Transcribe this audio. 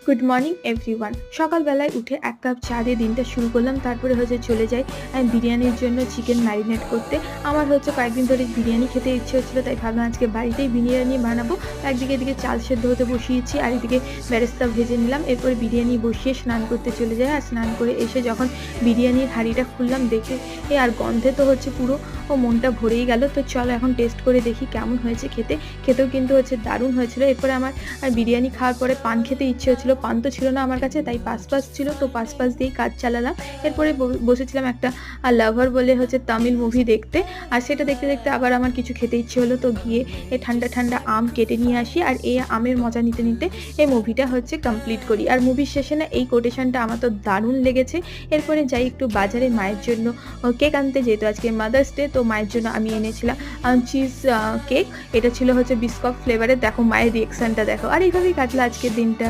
Good morning everyone. সকালবেলায় উঠে ১ cup চা দিয়ে দিনটা শুরু করলাম। তারপরে চলে যাই বিরিয়ানির জন্য চিকেন ম্যারিনেট করতে। আমার কয়েকদিন ধরে বিরিয়ানি খেতে ইচ্ছে হচ্ছিল, তাই ভাবলাম আজকে বাড়িতেই বিরিয়ানি বানাবো। একদিকে এদিকে চাল সেদ্ধ হতে বসিয়েছি, আর এদিকে বেরেস্তা ভেজে নিলাম। এরপরে বিরিয়ানি বসিয়ে স্নান করতে চলে যাই। আর স্নান করে এসে যখন বিরিয়ানির হাঁড়িটা খুললাম, দেখে আর গন্ধে তো পুরো মনটা ভরেই গেল। তো চলো এখন টেস্ট করে দেখি কেমন হয়েছে খেতে। খেতেও কিন্তু দারুণ হয়েছিল। এরপরে আমার বিরিয়ানি খাওয়ার পরে পান খেতে ইচ্ছে হচ্ছিল। পান তো ছিল না আমার কাছে, তাই পাস ছিল, তো পাস দিয়েই কাজ চালালাম। এরপরে বসেছিলাম একটা লাভার বলে তামিল মুভি দেখতে। আর সেটা দেখতে দেখতে আবার আমার কিছু খেতে ইচ্ছে হলো, তো গিয়ে ঠান্ডা ঠান্ডা আম কেটে নিয়ে আসি। আর এই আমের মজা নিতে নিতে এই মুভিটা কমপ্লিট করি। আর মুভির শেষে না এই কোটেশনটা আমার তো দারুণ লেগেছে। এরপরে যাই একটু বাজারে মায়ের জন্য কেক আনতে, যেহেতু আজকে মাদার্স ডে, তো মায়ের জন্য আমি এনেছিলাম চিজ কেক। এটা ছিল বিস্কট ফ্লেভারের। দেখো মায়ের রিয়েকশনটা দেখো। আর এইভাবেই কাটলো আজকের দিনটা।